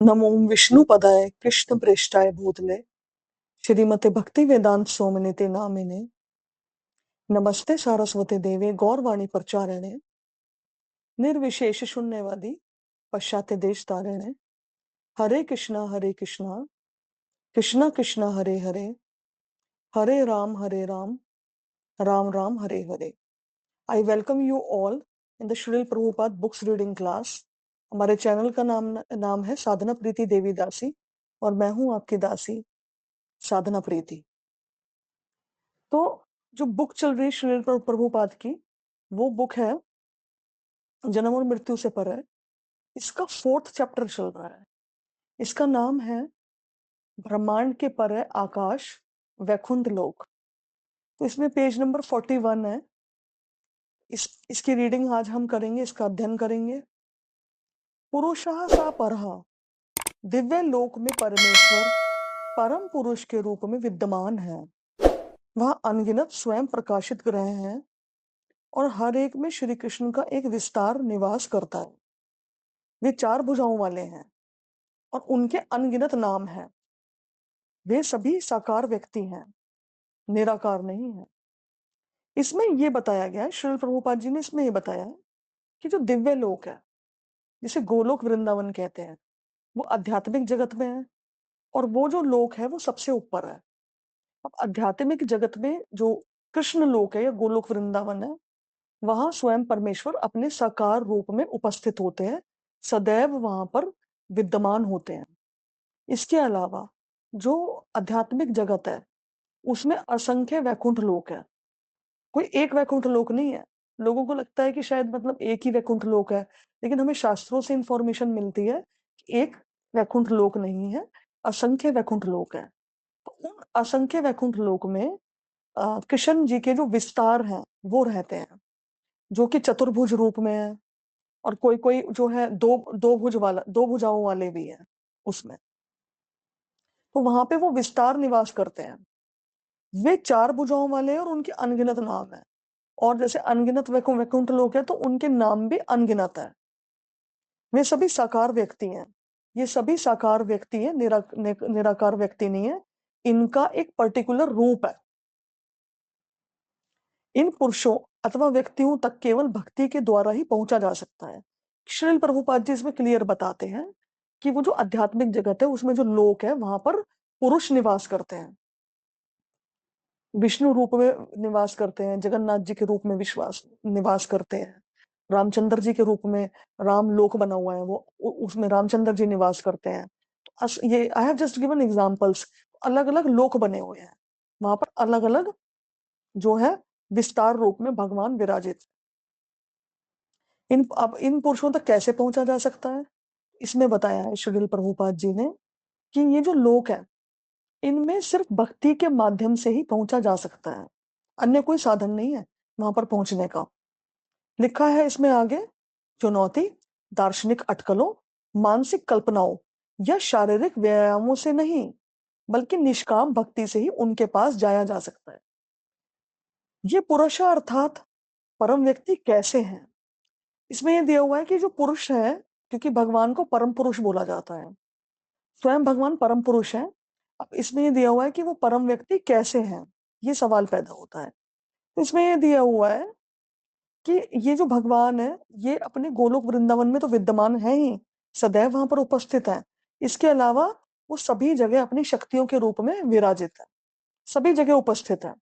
नमो विष्णुपदाय कृष्णप्रेष्ठाय भूतले श्रीमते भक्ति वेदांत स्वामिनिते नामिने नमस्ते सारस्वती देवे गौरवाणी प्रचारिणे निर्विशेष शून्यवादी पश्चात्य देश तारिणे Hare Krishna Krishna Krishna Hare Hare Hare Ram Ram Ram Hare Hare. I welcome you all in the Srila Prabhupada books reading class. हमारे चैनल का नाम है साधना प्रीति देवी दासी और मैं हूं आपकी दासी साधना प्रीति। तो जो बुक चल रही है श्रील प्रभुपाद की, वो बुक है जन्म और मृत्यु से पर है। इसका 4th चैप्टर चल रहा है। इसका नाम है ब्रह्मांड के पर है आकाश वैकुंठ लोक। तो इसमें पेज नंबर 41 है। इसकी रीडिंग आज हम करेंगे, इसका अध्ययन करेंगे। पुरुषः सा परः, दिव्य लोक में परमेश्वर परम पुरुष के रूप में विद्यमान है। वह अनगिनत स्वयं प्रकाशित ग्रह हैं और हर एक में श्री कृष्ण का एक विस्तार निवास करता है। वे 4 भुजाओं वाले हैं और उनके अनगिनत नाम हैं। वे सभी साकार व्यक्ति हैं, निराकार नहीं है। इसमें ये बताया गया है, श्रील प्रभुपाद जी ने इसमें ये बताया है कि जो दिव्य लोक है, जिसे गोलोक वृंदावन कहते हैं, वो आध्यात्मिक जगत में है और वो जो लोक है वो सबसे ऊपर है। अब आध्यात्मिक जगत में जो कृष्ण लोक है या गोलोक वृंदावन है, वहां स्वयं परमेश्वर अपने साकार रूप में उपस्थित होते हैं, सदैव वहां पर विद्यमान होते हैं। इसके अलावा जो आध्यात्मिक जगत है उसमें असंख्य वैकुंठ लोक है। कोई एक वैकुंठ लोक नहीं है। लोगों को लगता है कि शायद मतलब एक ही वैकुंठ लोक है, लेकिन हमें शास्त्रों से इंफॉर्मेशन मिलती है कि एक वैकुंठ लोक नहीं है, असंख्य वैकुंठ लोक है। तो उन असंख्य वैकुंठ लोक में कृष्ण जी के जो विस्तार हैं वो रहते हैं, जो कि चतुर्भुज रूप में है। और कोई कोई जो है दो भुजाओं वाले भी हैं उसमें। तो वहां पे वो विस्तार निवास करते हैं। वे 4 भुजाओं वाले हैं और उनके अनगिनत नाम है। और जैसे अनगिनत वैकुंठ लोक है तो उनके नाम भी अनगिनत है। वे सभी साकार व्यक्ति हैं। ये सभी साकार व्यक्ति हैं, निराकार व्यक्ति नहीं है। इनका एक पर्टिकुलर रूप है। इन पुरुषों अथवा व्यक्तियों तक केवल भक्ति के द्वारा ही पहुंचा जा सकता है। श्रील प्रभुपाद जी इसमें क्लियर बताते हैं कि वो जो आध्यात्मिक जगत है उसमें जो लोक है वहां पर पुरुष निवास करते हैं, विष्णु रूप में निवास करते हैं, जगन्नाथ जी के रूप में विश्वास निवास करते हैं, रामचंद्र जी के रूप में राम लोक बना हुआ है, वो उसमें रामचंद्र जी निवास करते हैं। ये I have just given examples. अलग अलग लोक बने हुए हैं, वहां पर अलग अलग जो है विस्तार रूप में भगवान विराजित। अब इन पुरुषों तक कैसे पहुंचा जा सकता है, इसमें बताया है श्रील प्रभुपाद जी ने कि ये जो लोक है इनमें सिर्फ भक्ति के माध्यम से ही पहुंचा जा सकता है, अन्य कोई साधन नहीं है वहां पर पहुंचने का। लिखा है इसमें आगे, चुनौती दार्शनिक अटकलों, मानसिक कल्पनाओं या शारीरिक व्यायामों से नहीं, बल्कि निष्काम भक्ति से ही उनके पास जाया जा सकता है। ये पुरुष अर्थात परम व्यक्ति कैसे हैं, इसमें यह दिया हुआ है कि जो पुरुष है, क्योंकि भगवान को परम पुरुष बोला जाता है, स्वयं भगवान परम पुरुष है। अब इसमें यह दिया हुआ है कि वो परम व्यक्ति कैसे हैं, ये सवाल पैदा होता है। तो इसमें यह दिया हुआ है कि ये जो भगवान है ये अपने गोलोक वृंदावन में तो विद्यमान है ही, सदैव वहां पर उपस्थित है। इसके अलावा वो सभी जगह अपनी शक्तियों के रूप में विराजित है, सभी जगह उपस्थित है,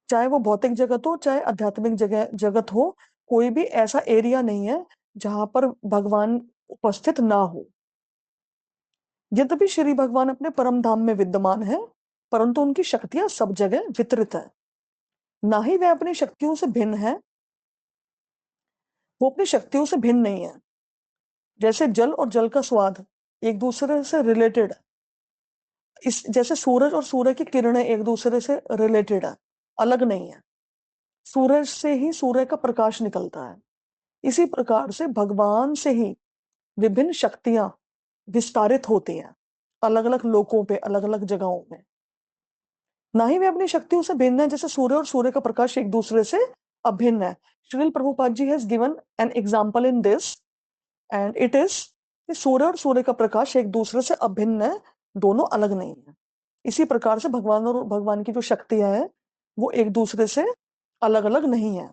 चाहे वो भौतिक जगत हो चाहे आध्यात्मिक जगत हो। कोई भी ऐसा एरिया नहीं है जहां पर भगवान उपस्थित ना हो। यद्यपि श्री भगवान अपने परम धाम में विद्यमान है, परंतु उनकी शक्तियां सब जगह वितरित है। ना ही वे अपनी शक्तियों से भिन्न है, वो अपनी शक्तियों से भिन्न नहीं है। जैसे जल और जल का स्वाद एक दूसरे से रिलेटेड है, इस जैसे सूरज और सूर्य की किरणें एक दूसरे से रिलेटेड है, अलग नहीं है। सूरज से ही सूर्य का प्रकाश निकलता है। इसी प्रकार से भगवान से ही विभिन्न शक्तियां विस्तारित होती हैं, अलग अलग लोकों पे, अलग अलग जगहों में। ना ही वे अपनी शक्तियों से भिन्न है, जैसे सूर्य और सूर्य का प्रकाश एक दूसरे से अभिन्न है। Srila Prabhupada ji has given an example in this and it is कि सूर्य और सूर्य का प्रकाश एक दूसरे से अभिन्न है, दोनों अलग नहीं है। इसी प्रकार से भगवान और भगवान की जो शक्तियां हैं वो एक दूसरे से अलग अलग नहीं है।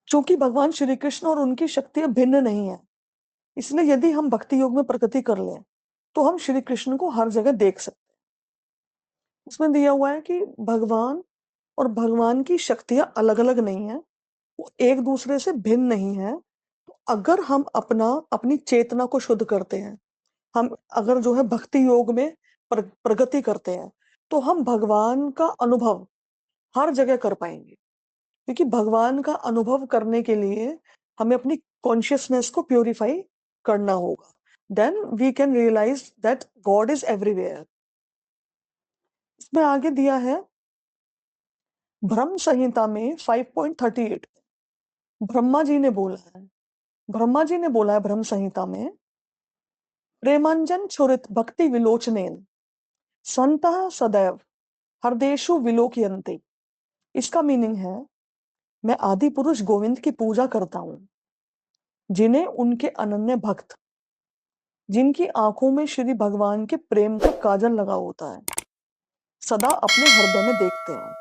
क्योंकि भगवान श्री कृष्ण और उनकी शक्तियां भिन्न नहीं है, इसलिए यदि हम भक्ति योग में प्रगति कर लें तो हम श्री कृष्ण को हर जगह देख सकते हैं। उसमें दिया हुआ है कि भगवान और भगवान की शक्तियां अलग अलग नहीं है, वो एक दूसरे से भिन्न नहीं है। तो अगर हम अपनी चेतना को शुद्ध करते हैं, हम अगर जो है भक्ति योग में प्रगति करते हैं, तो हम भगवान का अनुभव हर जगह कर पाएंगे। क्योंकि भगवान का अनुभव करने के लिए हमें अपनी कॉन्शियसनेस को प्योरीफाई करना होगा। Then we can realise that God is everywhere. इसमें आगे दिया है ब्रह्म संहिता में 5.38 ब्रह्मा जी ने बोला है, ब्रह्म संहिता में, प्रेमांजन छुरित भक्ति विलोचनेन संतः सदैव हरदेशु विलोकयन्ते। इसका मीनिंग है, मैं आदि पुरुष गोविंद की पूजा करता हूं, जिन्हें उनके अनन्य भक्त, जिनकी आंखों में श्री भगवान के प्रेम का काजल लगा होता है, सदा अपने हृदय में देखते हैं।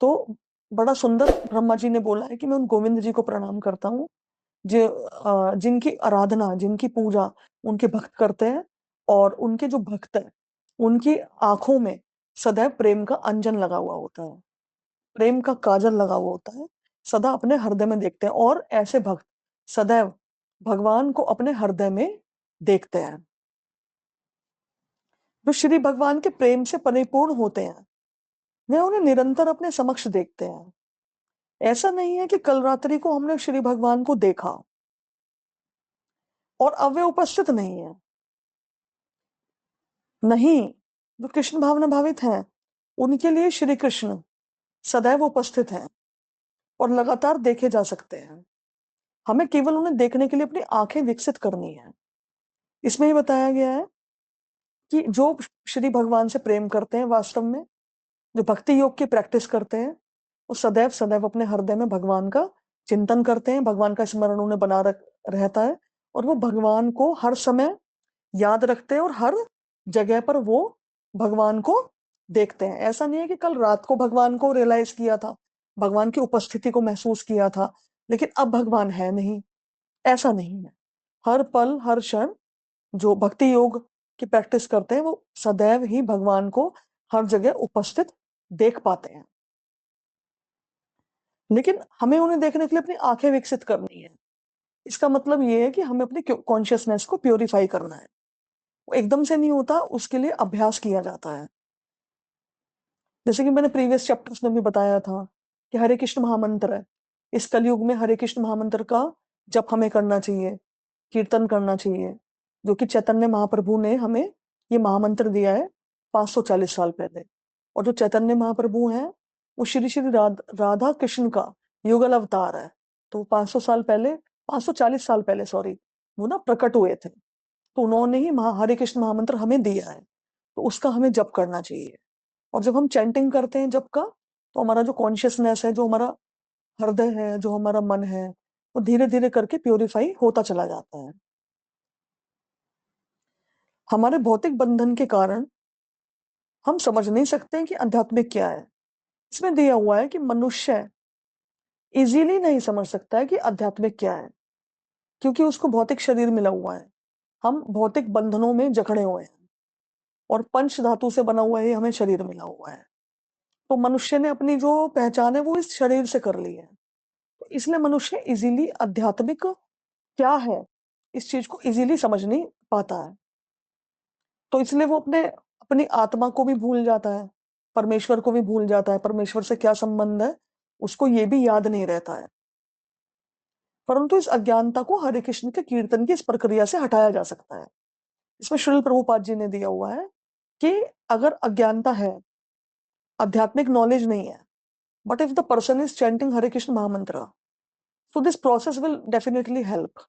तो बड़ा सुंदर ब्रह्मा जी ने बोला है कि मैं उन गोविंद जी को प्रणाम करता हूँ जिनकी आराधना, जिनकी पूजा उनके भक्त करते हैं, और उनके जो भक्त हैं उनकी आंखों में सदैव प्रेम का अंजन लगा हुआ होता है, प्रेम का काजल लगा हुआ होता है, सदा अपने हृदय में देखते हैं। और ऐसे भक्त सदैव भगवान को अपने हृदय में देखते हैं। जो श्री भगवान के प्रेम से परिपूर्ण होते हैं वे उन्हें निरंतर अपने समक्ष देखते हैं। ऐसा नहीं है कि कल रात्रि को हमने श्री भगवान को देखा और अब वे उपस्थित नहीं है। नहीं, जो कृष्ण भावना भावित हैं उनके लिए श्री कृष्ण सदैव उपस्थित हैं और लगातार देखे जा सकते हैं। हमें केवल उन्हें देखने के लिए अपनी आंखें विकसित करनी है। इसमें ही बताया गया है कि जो श्री भगवान से प्रेम करते हैं, वास्तव में जो भक्ति योग की प्रैक्टिस करते हैं, वो सदैव सदैव अपने हृदय में भगवान का चिंतन करते हैं, भगवान का स्मरण उन्हें बना रहता है, और वो भगवान को हर समय याद रखते हैं और हर जगह पर वो भगवान को देखते हैं। ऐसा नहीं है कि कल रात को भगवान को रियलाइज किया था, भगवान की उपस्थिति को महसूस किया था, लेकिन अब भगवान है नहीं, ऐसा नहीं है। हर पल हर क्षण जो भक्ति योग की प्रैक्टिस करते हैं वो सदैव ही भगवान को हर जगह उपस्थित देख पाते हैं। लेकिन हमें उन्हें देखने के लिए अपनी आंखें विकसित करनी है। इसका मतलब ये है कि हमें अपनी कॉन्शियसनेस को प्योरीफाई करना है। वो एकदम से नहीं होता, उसके लिए अभ्यास किया जाता है। जैसे कि मैंने प्रीवियस चैप्टर्स में भी बताया था कि हरे कृष्ण महामंत्र है, इस कलयुग में हरे कृष्ण महामंत्र का जप हमें करना चाहिए, कीर्तन करना चाहिए, जो कि चैतन्य महाप्रभु ने हमें ये महामंत्र दिया है 540 साल पहले। और जो चैतन्य महाप्रभु हैं वो श्री श्री राधा कृष्ण का युगल अवतार है। तो 500 साल पहले, 540 साल पहले सॉरी, वो ना प्रकट हुए थे, तो उन्होंने ही हरे कृष्ण महामंत्र हमें दिया है, तो उसका हमें जप करना चाहिए। और जब हम चैंटिंग करते हैं जप का, तो हमारा जो कॉन्शियसनेस है, जो हमारा हृदय है, जो हमारा मन है, वो धीरे धीरे करके प्योरीफाई होता चला जाता है। हमारे भौतिक बंधन के कारण हम समझ नहीं सकते हैं कि आध्यात्मिक क्या है। इसमें दिया हुआ है कि मनुष्य इजीली नहीं समझ सकता है कि आध्यात्मिक क्या है, क्योंकि उसको भौतिक शरीर मिला हुआ है। हम भौतिक बंधनों में जकड़े हुए हैं और पंच धातु से बना हुआ ही हमें शरीर मिला हुआ है। तो मनुष्य ने अपनी जो पहचान है वो इस शरीर से कर ली है। तो इसलिए मनुष्य इजीली आध्यात्मिक क्या है इस चीज को इजीली समझ नहीं पाता है। तो इसलिए वो अपनी आत्मा को भी भूल जाता है, परमेश्वर को भी भूल जाता है, परमेश्वर से क्या संबंध है उसको ये भी याद नहीं रहता है। परंतु इस अज्ञानता को हरे कृष्ण के कीर्तन की इस प्रक्रिया से हटाया जा सकता है। इसमें श्रील प्रभुपाद जी ने दिया हुआ है कि अगर अज्ञानता है, आध्यात्मिक नॉलेज नहीं है, but if the person is chanting Hare Krishna mahamantra, so this process will definitely help.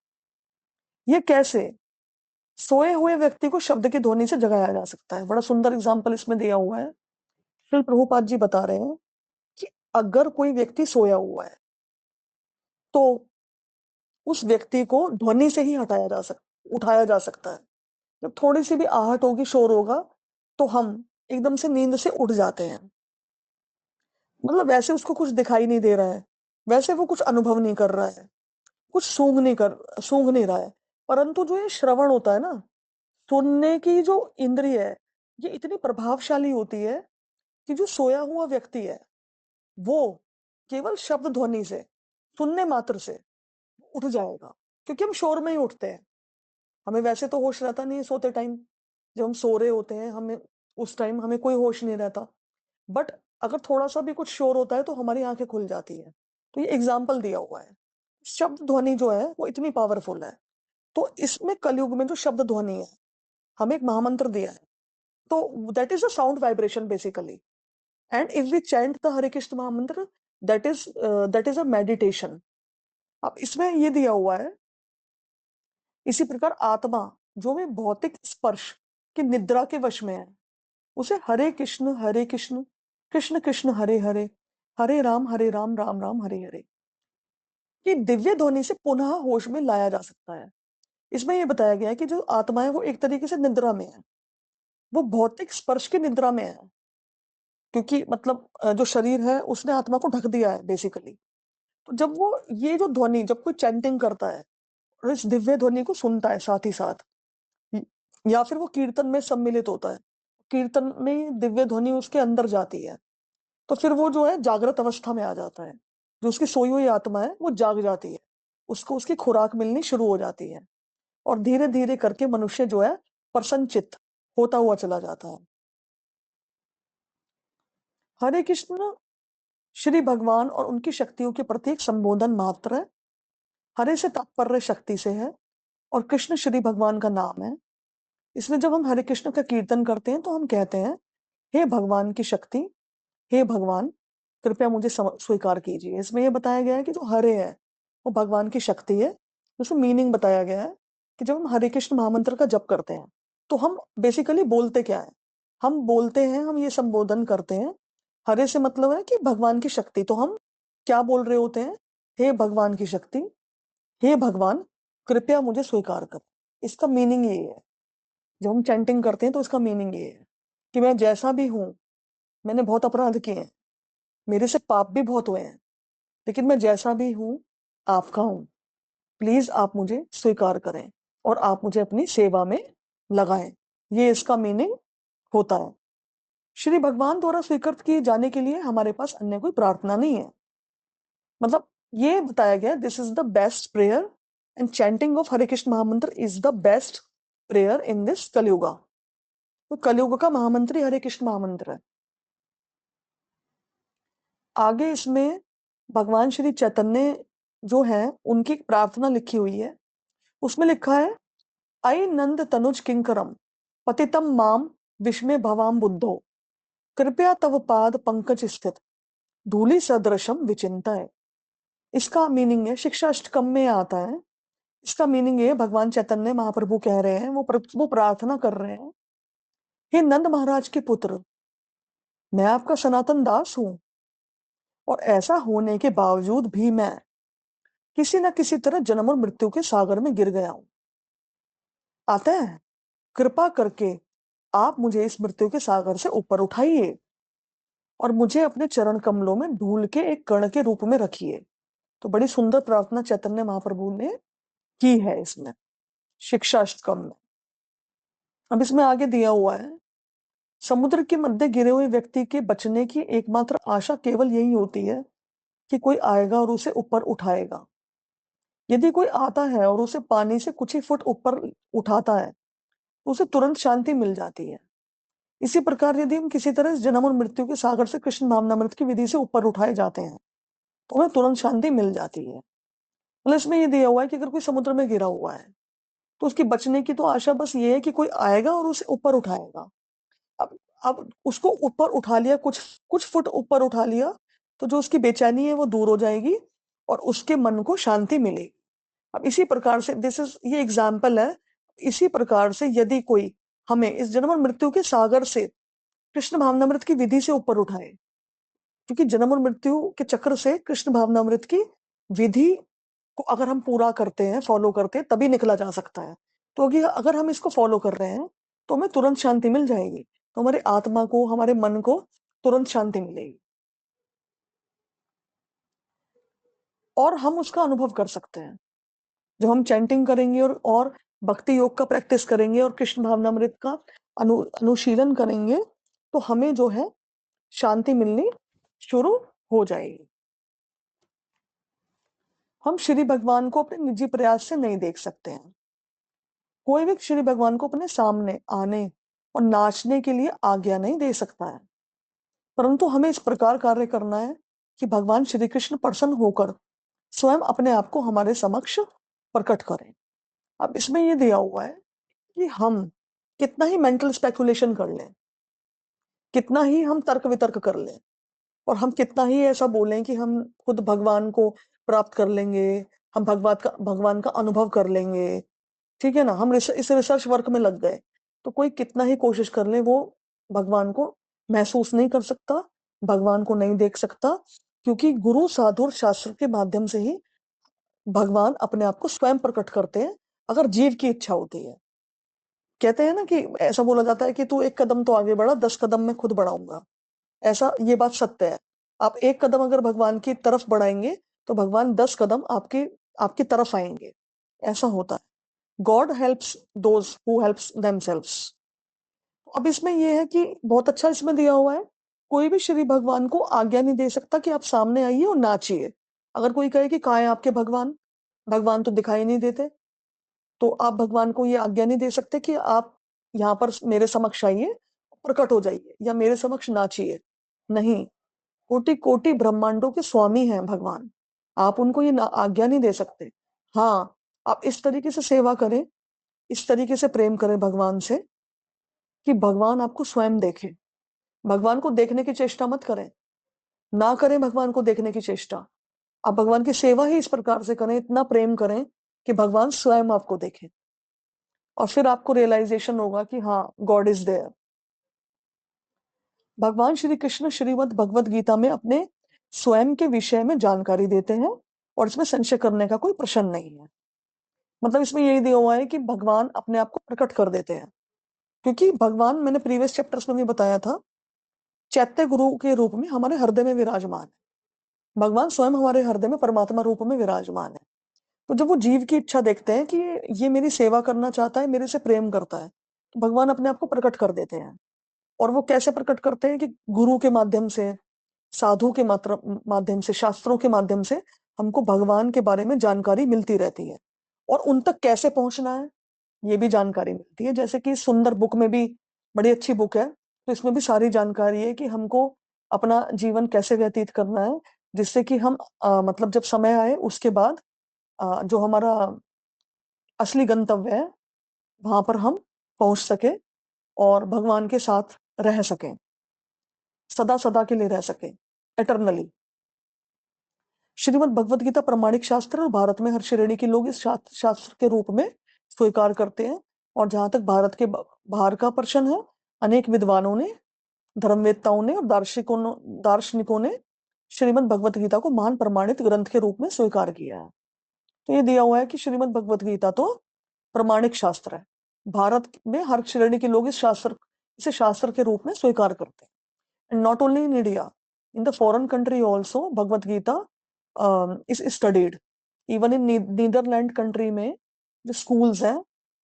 ये कैसे? सोए हुए व्यक्ति को शब्द की ध्वनि से जगाया जा सकता है। बड़ा सुंदर एग्जाम्पल इसमें दिया हुआ है। श्री प्रभुपाद जी बता रहे हैं कि अगर कोई व्यक्ति सोया हुआ है तो उस व्यक्ति को ध्वनि से ही उठाया जा सकता है। जब थोड़ी सी भी आहट होगी, शोर होगा, तो हम एकदम से नींद से उठ जाते हैं। मतलब वैसे उसको कुछ दिखाई नहीं दे रहा है, वैसे वो कुछ अनुभव नहीं कर रहा है, कुछ सूंघ नहीं रहा है, परंतु जो ये श्रवण होता है ना, सुनने की जो इंद्रिय है, ये इतनी प्रभावशाली होती है कि जो सोया हुआ व्यक्ति है, वो केवल शब्द ध्वनि से, सुनने मात्र से उठ जाएगा। क्योंकि हम शोर में ही उठते हैं, हमें वैसे तो होश रहता नहीं है सोते टाइम। जब हम सो रहे होते हैं, हमें उस टाइम हमें कोई होश नहीं रहता, बट अगर थोड़ा सा भी कुछ शोर होता है तो हमारी आंखें खुल जाती है। तो ये एग्जाम्पल दिया हुआ है। शब्द ध्वनि जो है वो इतनी पावरफुल है। तो इसमें कलयुग में जो शब्द ध्वनि है, हमें एक महामंत्र दिया है। तो that is a sound vibration basically. And if we chant the Hare Krishna mahamantra, that is a meditation. अब इसमें ये दिया हुआ है, इसी प्रकार आत्मा जो में भौतिक स्पर्श की निद्रा के वश में है, उसे हरे कृष्ण कृष्ण कृष्ण हरे हरे, हरे राम राम राम हरे हरे की दिव्य ध्वनि से पुनः होश में लाया जा सकता है। इसमें यह बताया गया है कि जो आत्मा है वो एक तरीके से निद्रा में है, वो भौतिक स्पर्श की निद्रा में है। क्योंकि मतलब जो शरीर है उसने आत्मा को ढक दिया है बेसिकली। तो जब वो ये जो ध्वनि, जब कोई चैंटिंग करता है और इस दिव्य ध्वनि को सुनता है साथ ही साथ, या फिर वो कीर्तन में सम्मिलित होता है, कीर्तन में दिव्य ध्वनि उसके अंदर जाती है, तो फिर वो जो है जागृत अवस्था में आ जाता है। जो उसकी सोई हुई आत्मा है वो जाग जाती है, उसको उसकी खुराक मिलनी शुरू हो जाती है, और धीरे धीरे करके मनुष्य जो है प्रसन्नचित्त होता हुआ चला जाता है। हरे कृष्ण श्री भगवान और उनकी शक्तियों के प्रति एक संबोधन मात्र है। हरे से तात्पर्य शक्ति से है, और कृष्ण श्री भगवान का नाम है। इसलिए जब हम हरे कृष्ण का कीर्तन करते हैं तो हम कहते हैं, हे भगवान की शक्ति, हे भगवान कृपया मुझे स्वीकार कीजिए। इसमें यह बताया गया है कि जो हरे है वो भगवान की शक्ति है। उसमें मीनिंग बताया गया है कि जब हम हरे कृष्ण महामंत्र का जप करते हैं तो हम बेसिकली बोलते क्या है, हम बोलते हैं, हम ये संबोधन करते हैं। हरे से मतलब है कि भगवान की शक्ति, तो हम क्या बोल रहे होते हैं, हे भगवान की शक्ति, हे भगवान कृपया मुझे स्वीकार कर। इसका मीनिंग ये है, जब हम चैंटिंग करते हैं तो इसका मीनिंग ये है कि मैं जैसा भी हूं, मैंने बहुत अपराध किए हैं, मेरे से पाप भी बहुत हुए हैं, लेकिन मैं जैसा भी हूं आपका हूं। प्लीज आप मुझे स्वीकार करें और आप मुझे अपनी सेवा में लगाएं। ये इसका मीनिंग होता है। श्री भगवान द्वारा स्वीकृत किए जाने के लिए हमारे पास अन्य कोई प्रार्थना नहीं है। मतलब ये बताया गया, this is the best prayer, and chanting of Hare Krishna mahamantra is the best prayer in this Kaliyuga. तो कलयुग का महामंत्र हरे कृष्ण महामंत्र है। आगे इसमें भगवान श्री चैतन्य जो है उनकी एक प्रार्थना लिखी हुई है। उसमें लिखा है, अय नंद तनुज किंकरम पतितम माम विस्मय भवाम बुद्धो, कृपया तव पाद पंकज स्थित धूलि सदृशम विचिंतय। इसका मीनिंग है, शिक्षा अष्टकम में आता है। इसका मीनिंग है, भगवान चैतन्य महाप्रभु कह रहे हैं, वो प्रार्थना कर रहे हैं, हे नंद महाराज के पुत्र, मैं आपका सनातन दास हूं, और ऐसा होने के बावजूद भी मैं किसी न किसी तरह जन्म और मृत्यु के सागर में गिर गया हूं। अतः कृपा करके आप मुझे इस मृत्यु के सागर से ऊपर उठाइए और मुझे अपने चरण कमलों में धूल के एक कण के रूप में रखिए। तो बड़ी सुंदर प्रार्थना चैतन्य महाप्रभु ने की है इसमें, शिक्षा अष्टकम में। अब इसमें आगे दिया हुआ है, समुद्र के मध्य गिरे हुए व्यक्ति के बचने की एकमात्र आशा केवल यही होती है कि कोई आएगा और उसे ऊपर उठाएगा। यदि कोई आता है और उसे पानी से कुछ ही फुट ऊपर उठाता है तो उसे तुरंत शांति मिल जाती है। इसी प्रकार यदि हम किसी तरह जन्म और मृत्यु के सागर से कृष्ण भावनामृत की विधि से ऊपर उठाए जाते हैं तो हमें तुरंत शांति मिल जाती है। मतलब इसमें ये दिया हुआ है कि अगर कोई समुद्र में गिरा हुआ है तो उसकी बचने की तो आशा बस ये है कि कोई आएगा और उसे ऊपर उठाएगा। अब उसको ऊपर उठा लिया, कुछ कुछ फुट ऊपर उठा लिया, तो जो उसकी बेचैनी है वो दूर हो जाएगी और उसके मन को शांति मिलेगी। अब इसी प्रकार से ये एग्जाम्पल है। इसी प्रकार से यदि कोई हमें इस जन्म और मृत्यु के सागर से कृष्ण भावनामृत की विधि से ऊपर उठाए, क्योंकि जन्म और मृत्यु के चक्र से कृष्ण भावनामृत की विधि को अगर हम पूरा करते हैं, फॉलो करते हैं, तभी निकला जा सकता है। तो अगर हम इसको फॉलो कर रहे हैं तो हमें तुरंत शांति मिल जाएगी, तो हमारे आत्मा को, हमारे मन को तुरंत शांति मिलेगी और हम उसका अनुभव कर सकते हैं। जब हम चैंटिंग करेंगे और भक्ति योग का प्रैक्टिस करेंगे और कृष्ण भावनामृत का अनुशीलन करेंगे, तो हमें जो है शांति मिलनी शुरू हो जाएगी। हम श्री भगवान को अपने निजी प्रयास से नहीं देख सकते हैं। कोई भी श्री भगवान को अपने सामने आने और नाचने के लिए आज्ञा नहीं दे सकता है, परंतु हमें इस प्रकार कार्य करना है कि भगवान श्री कृष्ण प्रसन्न होकर स्वयं अपने आप को हमारे समक्ष प्रकट करें। अब इसमें यह दिया हुआ है कि हम कितना ही मेंटल स्पेकुलेशन कर लें, कितना ही हम तर्क वितर्क कर लें, और हम कितना ही ऐसा बोलें कि हम खुद भगवान को प्राप्त कर लेंगे, हम भगवान का अनुभव कर लेंगे, ठीक है ना, हम इस रिसर्च वर्क में लग गए, तो कोई कितना ही कोशिश कर ले, वो भगवान को महसूस नहीं कर सकता, भगवान को नहीं देख सकता, क्योंकि गुरु साधु और शास्त्र के माध्यम से ही भगवान अपने आप को स्वयं प्रकट करते हैं, अगर जीव की इच्छा होती है। कहते हैं ना कि ऐसा बोला जाता है कि तू एक कदम तो आगे बढ़ा, 10 कदम मैं खुद बढ़ाऊंगा। ऐसा, ये बात सत्य है। आप एक कदम अगर भगवान की तरफ बढ़ाएंगे तो भगवान 10 कदम आपकी आपकी तरफ आएंगे। ऐसा होता है। God helps those who helps themselves. अब इसमें यह है कि बहुत अच्छा इसमें दिया हुआ है, कोई भी श्री भगवान को आज्ञा नहीं दे सकता कि आप सामने आइए और नाचिए। अगर कोई कहे कि कहाँ है आपके भगवान, भगवान तो दिखाई नहीं देते, तो आप भगवान को ये आज्ञा नहीं दे सकते कि आप यहाँ पर मेरे समक्ष आइए, प्रकट हो जाइए या मेरे समक्ष नाचिए। नहीं, कोटि कोटि ब्रह्मांडों के स्वामी हैं भगवान, आप उनको ये आज्ञा नहीं दे सकते। हाँ, आप इस तरीके से सेवा करें, इस तरीके से प्रेम करें भगवान से कि भगवान आपको स्वयं देखे। भगवान को देखने की चेष्टा मत करें, ना करें भगवान को देखने की चेष्टा। आप भगवान की सेवा ही इस प्रकार से करें, इतना प्रेम करें कि भगवान स्वयं आपको देखे, और फिर आपको रियलाइजेशन होगा कि हाँ, गॉड इज देयर। भगवान श्री कृष्ण श्रीमद् भगवद गीता में अपने स्वयं के विषय में जानकारी देते हैं, और इसमें संशय करने का कोई प्रश्न नहीं है। मतलब इसमें यही दिया हुआ है कि भगवान अपने आप को प्रकट कर देते हैं, क्योंकि भगवान, मैंने प्रीवियस चैप्टर्स में भी बताया था, चैत्य गुरु के रूप में हमारे हृदय में विराजमान है। भगवान स्वयं हमारे हृदय में परमात्मा रूप में विराजमान है। तो जब वो जीव की इच्छा देखते हैं कि ये मेरी सेवा करना चाहता है, मेरे से प्रेम करता है, तो भगवान अपने आप को प्रकट कर देते हैं। और वो कैसे प्रकट करते हैं कि गुरु के माध्यम से, साधु के माध्यम से, शास्त्रों के माध्यम से हमको भगवान के बारे में जानकारी मिलती रहती है, और उन तक कैसे पहुंचना है ये भी जानकारी मिलती है। जैसे कि सुंदर बुक में भी, बड़ी अच्छी बुक है, तो इसमें भी सारी जानकारी है कि हमको अपना जीवन कैसे व्यतीत करना है, जिससे कि हम मतलब जब समय आए उसके बाद जो हमारा असली गंतव्य है वहां पर हम पहुंच सके और भगवान के साथ रह सकें, सदा सदा के लिए रह सकें, एटर्नली। श्रीमद् भगवद गीता प्रमाणिक शास्त्र और भारत में हर श्रेणी के लोग इस शास्त्र के रूप में स्वीकार करते हैं। और जहां तक भारत के बाहर का प्रश्न है, अनेक विद्वानों ने, धर्मवेत्ताओं ने और दार्शनिकों ने श्रीमद् भगवद गीता को महान प्रमाणित ग्रंथ के रूप में स्वीकार किया है। तो ये दिया हुआ है कि श्रीमद् भगवद गीता तो प्रमाणिक शास्त्र है। भारत में हर श्रेणी के लोग इसे शास्त्र के रूप में स्वीकार करते हैं। And not only in India, in the foreign country also, Bhagavad Gita is studied. Even in Netherland country में जो स्कूल्स हैं,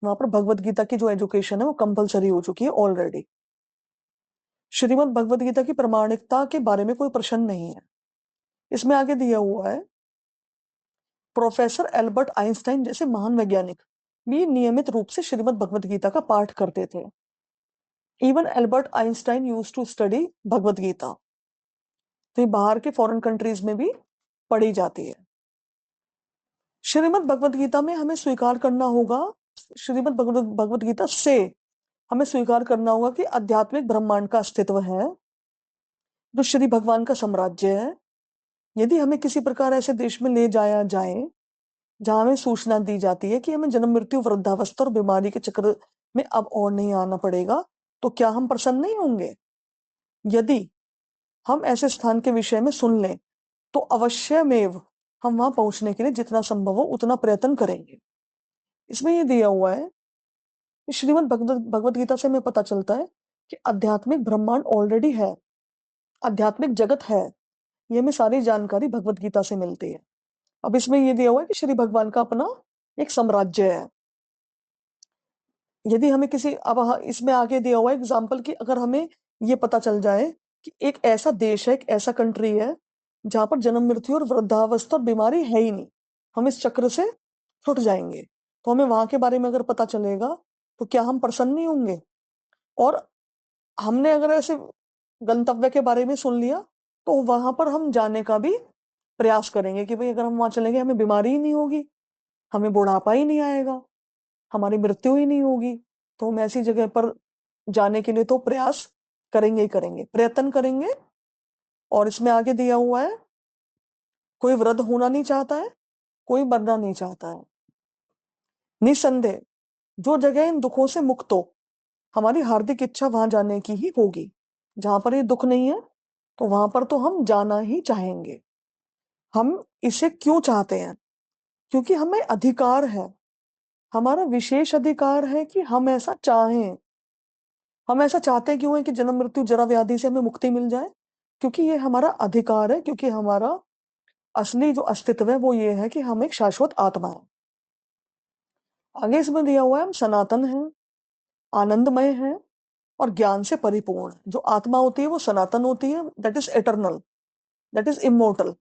वहां पर भगवद गीता की जो एजुकेशन है वो कंपलसरी हो चुकी है ऑलरेडी। श्रीमद् भगवद गीता की प्रमाणिकता के बारे में कोई प्रश्न नहीं है। इसमें आगे दिया हुआ है, प्रोफेसर एल्बर्ट आइंस्टाइन जैसे महान वैज्ञानिक भी नियमित रूप से श्रीमद् भगवद गीता का पाठ करते थे। Even Albert Einstein used to study Bhagavad Gita. तो ये बाहर के फॉरेन कंट्रीज में भी पढ़ी जाती है। श्रीमद् भगवद गीता में हमें स्वीकार करना होगा, श्रीमद् भगवद गीता से हमें स्वीकार करना होगा कि आध्यात्मिक ब्रह्मांड का अस्तित्व है, जो श्री भगवान का साम्राज्य है। यदि हमें किसी प्रकार ऐसे देश में ले जाया जाए जहां हमें सूचना दी जाती है कि हमें जन्म मृत्यु वृद्धावस्था और बीमारी के चक्र में अब और नहीं आना पड़ेगा, तो क्या हम प्रसन्न नहीं होंगे? यदि हम ऐसे स्थान के विषय में सुन लें तो अवश्यमेव हम वहां पहुंचने के लिए जितना संभव हो उतना प्रयत्न करेंगे। इसमें ये दिया हुआ है कि श्रीमद् भगवत गीता से हमें पता चलता है कि आध्यात्मिक ब्रह्मांड ऑलरेडी है, आध्यात्मिक जगत है। ये हमें सारी जानकारी भगवत गीता से मिलती है। अब इसमें ये दिया हुआ है कि श्री भगवान का अपना एक साम्राज्य है। यदि हमें किसी अब इसमें आगे दिया हुआ है एग्जाम्पल कि अगर हमें ये पता चल जाए कि एक ऐसा देश है, एक ऐसा कंट्री है जहां पर जन्म मृत्यु और वृद्धावस्था और बीमारी है ही नहीं, हम इस चक्र से छुट जाएंगे। तो हमें वहां के बारे में अगर पता चलेगा तो क्या हम प्रसन्न नहीं होंगे? और हमने अगर ऐसे गंतव्य के बारे में सुन लिया तो वहां पर हम जाने का भी प्रयास करेंगे कि भाई अगर हम वहां चलेंगे हमें बीमारी ही नहीं होगी, हमें बुढ़ापा ही नहीं आएगा, हमारी मृत्यु ही नहीं होगी। तो हम ऐसी जगह पर जाने के लिए तो प्रयास करेंगे ही करेंगे, प्रयत्न करेंगे। और इसमें आगे दिया हुआ है कोई वृद्ध होना नहीं चाहता है, कोई मरना नहीं चाहता है। निसंदेह जो जगह इन दुखों से मुक्त हो, हमारी हार्दिक इच्छा वहां जाने की ही होगी। जहां पर ये दुख नहीं है तो वहां पर तो हम जाना ही चाहेंगे। हम इसे क्यों चाहते हैं? क्योंकि हमें अधिकार है, हमारा विशेष अधिकार है कि हम ऐसा चाहें। हम ऐसा चाहते क्यों है कि जन्म मृत्यु जरा व्याधि से हमें मुक्ति मिल जाए? क्योंकि ये हमारा अधिकार है, क्योंकि हमारा असली जो अस्तित्व है वो ये है कि हम एक शाश्वत आत्मा है। आगे इसमें दिया हुआ है हम सनातन हैं, आनंदमय हैं और ज्ञान से परिपूर्ण। जो आत्मा होती है वो सनातन होती है, that is eternal, that is immortal.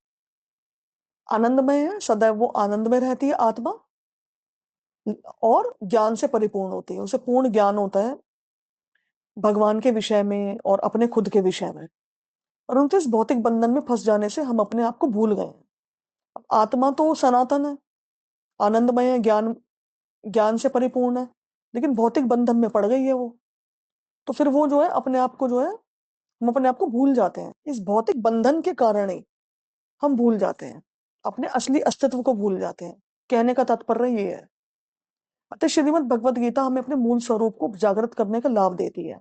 आनंदमय है, सदैव वो आनंद में रहती है आत्मा। और ज्ञान से परिपूर्ण होती है, उसे पूर्ण ज्ञान होता है भगवान के विषय में और अपने खुद के विषय में। परंतु इस भौतिक बंधन में फंस जाने से हम अपने आप को भूल गए हैं। अब आत्मा तो सनातन है, आनंदमय है, ज्ञान ज्ञान से परिपूर्ण है, लेकिन भौतिक बंधन में पड़ गई है वो। तो फिर वो जो है अपने आप को जो है हम अपने आप को भूल जाते हैं। इस भौतिक बंधन के कारण ही हम भूल जाते हैं, अपने असली अस्तित्व को भूल जाते हैं। कहने का तात्पर्य ये है। अतः श्रीमद् भगवत गीता हमें अपने मूल स्वरूप को जागृत करने का लाभ देती है।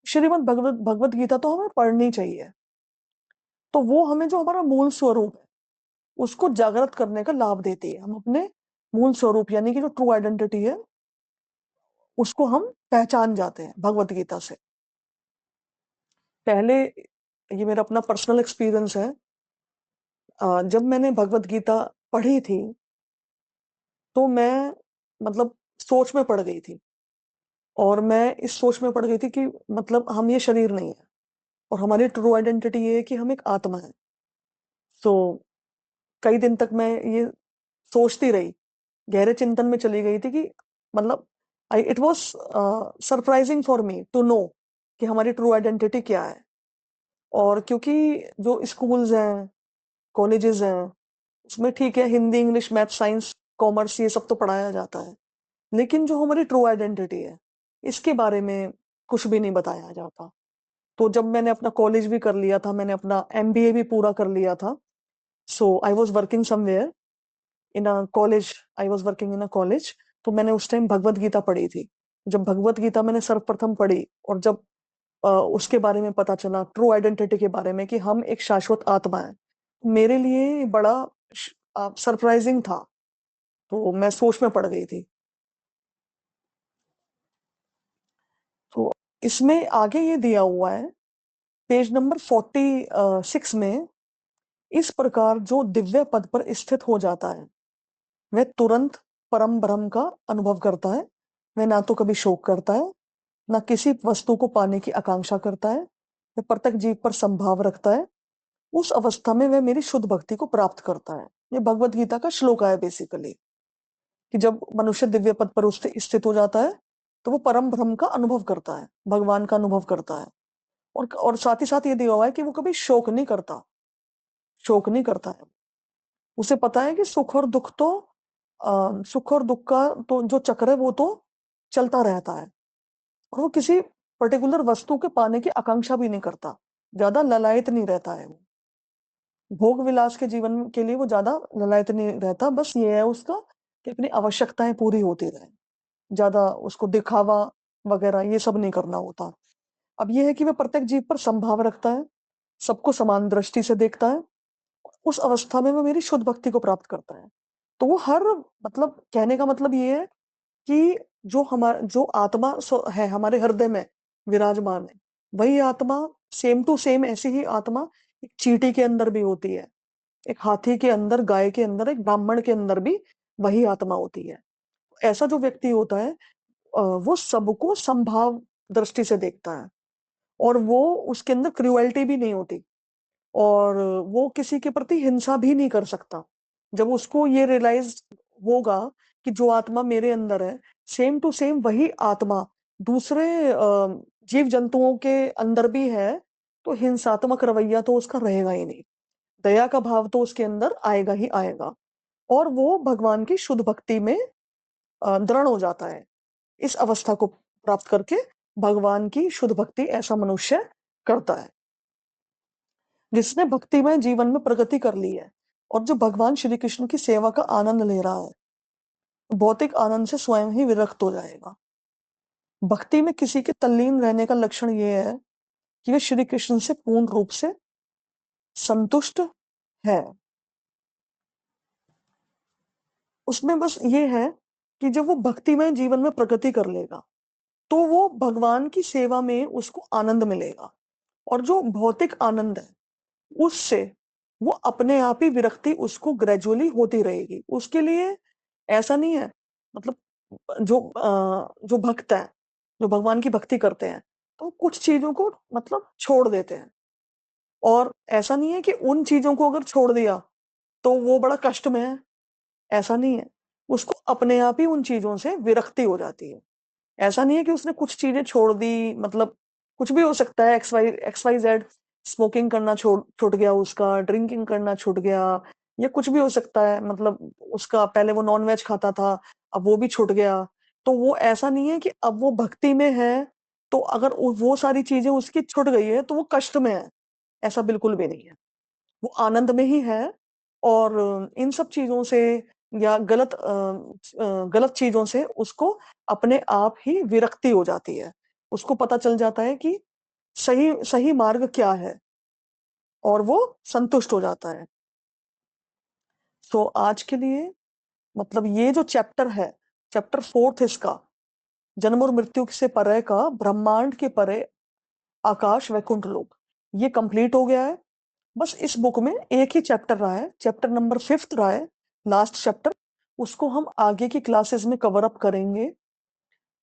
श्रीमद् भगवत गीता तो हमें पढ़नी चाहिए। तो वो हमें जो हमारा मूल स्वरूप है उसको जागृत करने का लाभ देती है। हम अपने मूल स्वरूप यानी कि जो ट्रू आइडेंटिटी है उसको हम पहचान जाते हैं भगवत गीता से। पहले ये मेरा अपना पर्सनल एक्सपीरियंस है। जब मैंने भगवत गीता पढ़ी थी तो मैं मतलब सोच में पड़ गई थी। और मैं इस सोच में पड़ गई थी कि मतलब हम ये शरीर नहीं है और हमारी ट्रू आइडेंटिटी ये है कि हम एक आत्मा है। तो कई दिन तक मैं ये सोचती रही, गहरे चिंतन में चली गई थी कि मतलब I it was surprising for me to know कि हमारी ट्रू आइडेंटिटी क्या है। और क्योंकि जो स्कूल्स हैं, कॉलेजेस हैं, उसमें ठीक है Hindi, English, math, science, commerce ये सब तो पढ़ाया जाता है, लेकिन जो हमारी ट्रू आइडेंटिटी है इसके बारे में कुछ भी नहीं बताया जाता। तो जब मैंने अपना कॉलेज भी कर लिया था, मैंने अपना एमबीए भी पूरा कर लिया था, so I was working somewhere in a college, I was working in a college. तो मैंने उस टाइम भगवत गीता पढ़ी थी। जब भगवत गीता मैंने सर्वप्रथम पढ़ी और जब उसके बारे में पता चला, ट्रू आइडेंटिटी के बारे में कि हम एक शाश्वत आत्मा है, मेरे लिए बड़ा सरप्राइजिंग था। तो मैं सोच में पड़ गई थी। तो इसमें आगे ये दिया हुआ है पेज नंबर 46 में, इस प्रकार जो दिव्य पद पर स्थित हो जाता है वह तुरंत परम ब्रह्म का अनुभव करता है। वह ना तो कभी शोक करता है, ना किसी वस्तु को पाने की आकांक्षा करता है। वह प्रत्येक जीव पर संभाव रखता है। उस अवस्था में वह मेरी शुद्ध भक्ति को प्राप्त करता है। ये भगवत गीता का श्लोक है बेसिकली, कि जब मनुष्य दिव्य पद पर स्थित हो जाता है तो वो परम ब्रह्म का अनुभव करता है, भगवान का अनुभव करता है। और साथ ही साथ ये दिया हुआ है कि वो कभी शोक नहीं करता, शोक नहीं करता है। उसे पता है कि सुख और दुख तो सुख और दुख का तो जो चक्र है वो तो चलता रहता है। और वो किसी पर्टिकुलर वस्तु के पाने की आकांक्षा भी नहीं करता, ज्यादा ललायत नहीं रहता है। भोग विलास के जीवन के लिए वो ज्यादा ललायत नहीं रहता, बस ये है उसका कि अपनी आवश्यकताएं पूरी होती रहे, ज्यादा उसको दिखावा वगैरह ये सब नहीं करना होता। अब ये है कि वह प्रत्येक जीव पर संभाव रखता है, सबको समान दृष्टि से देखता है, उस अवस्था में वो मेरी शुद्ध भक्ति को प्राप्त करता है। तो वो हर मतलब कहने का मतलब ये है कि जो आत्मा है हमारे हृदय में विराजमान है, वही आत्मा सेम टू सेम ऐसी ही आत्मा एक चींटी के अंदर भी होती है, एक हाथी के अंदर, गाय के अंदर, एक ब्राह्मण के अंदर भी वही आत्मा होती है। ऐसा जो व्यक्ति होता है वो सबको समभाव दृष्टि से देखता है और वो उसके अंदर क्रुएल्टी भी नहीं होती और वो किसी के प्रति हिंसा भी नहीं कर सकता। जब उसको ये रियलाइज होगा कि जो आत्मा मेरे अंदर है, सेम टू सेम वही आत्मा दूसरे जीव जंतुओं के अंदर भी है, तो हिंसात्मक रवैया तो उसका रहेगा ही नहीं। दया का भाव तो उसके अंदर आएगा ही आएगा और वो भगवान की शुद्ध भक्ति में दृढ़ हो जाता है। इस अवस्था को प्राप्त करके भगवान की शुद्ध भक्ति ऐसा मनुष्य करता है जिसने भक्तिमय जीवन में प्रगति कर ली है और जो भगवान श्री कृष्ण की सेवा का आनंद ले रहा है, भौतिक आनंद से स्वयं ही विरक्त हो जाएगा। भक्ति में किसी के तल्लीन रहने का लक्षण ये है कि वे श्री कृष्ण से पूर्ण रूप से संतुष्ट है। उसमें बस ये है कि जब वो भक्तिमय जीवन में प्रगति कर लेगा तो वो भगवान की सेवा में उसको आनंद मिलेगा और जो भौतिक आनंद है उससे वो अपने आप ही विरक्ति उसको ग्रेजुअली होती रहेगी। उसके लिए ऐसा नहीं है, मतलब जो भक्त है, जो भगवान की भक्ति करते हैं, तो कुछ चीजों को मतलब छोड़ देते हैं और ऐसा नहीं है कि उन चीजों को अगर छोड़ दिया तो वो बड़ा कष्ट में है, ऐसा नहीं है। उसको अपने आप ही उन चीजों से विरक्ति हो जाती है। ऐसा नहीं है कि उसने कुछ चीजें छोड़ दी, मतलब कुछ भी हो सकता है, एक्स वाई जेड, स्मोकिंग करना छूट गया, उसका ड्रिंकिंग करना छूट गया, या कुछ भी हो सकता है, मतलब उसका पहले वो नॉन वेज खाता था, अब वो भी छूट गया। तो वो ऐसा नहीं है कि अब वो भक्ति में है तो अगर वो सारी चीजें उसकी छूट गई है तो वो कष्ट में है, ऐसा बिल्कुल भी नहीं है। वो आनंद में ही है और इन सब चीजों से या गलत चीजों से उसको अपने आप ही विरक्ति हो जाती है। उसको पता चल जाता है कि सही सही मार्ग क्या है और वो संतुष्ट हो जाता है। तो आज के लिए मतलब ये जो चैप्टर है, चैप्टर 4 इसका, जन्म और मृत्यु से परे का ब्रह्मांड के परे आकाश वैकुंठ लोक, ये कंप्लीट हो गया है। बस इस बुक में एक ही चैप्टर रहा है, चैप्टर नंबर 5 रहा है, लास्ट चैप्टर। उसको हम आगे की क्लासेस में कवर अप करेंगे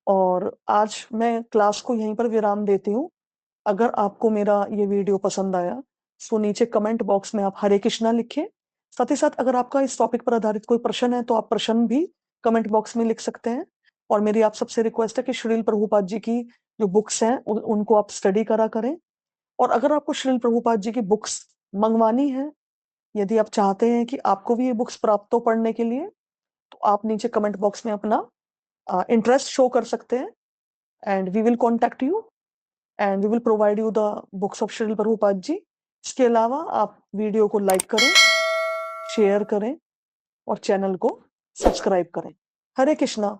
और आज मैं क्लास को यहीं पर विराम देती हूँ। अगर आपको मेरा ये वीडियो पसंद आया तो नीचे कमेंट बॉक्स में आप हरे कृष्णा लिखें। साथ ही साथ अगर आपका इस टॉपिक पर आधारित कोई प्रश्न है तो आप प्रश्न भी कमेंट बॉक्स में लिख सकते हैं। और मेरी आप सबसे रिक्वेस्ट है कि श्रील प्रभुपाद जी की जो बुक्स हैं उनको आप स्टडी करा करें। और अगर आपको श्रील प्रभुपाद जी की बुक्स मंगवानी है, यदि आप चाहते हैं कि आपको भी ये बुक्स प्राप्त हो पढ़ने के लिए, तो आप नीचे कमेंट बॉक्स में अपना इंटरेस्ट शो कर सकते हैं and we will contact you and we will provide you the books of Srila Prabhupada ji. इसके अलावा आप वीडियो को लाइक करें, शेयर करें और चैनल को सब्सक्राइब करें। हरे कृष्णा।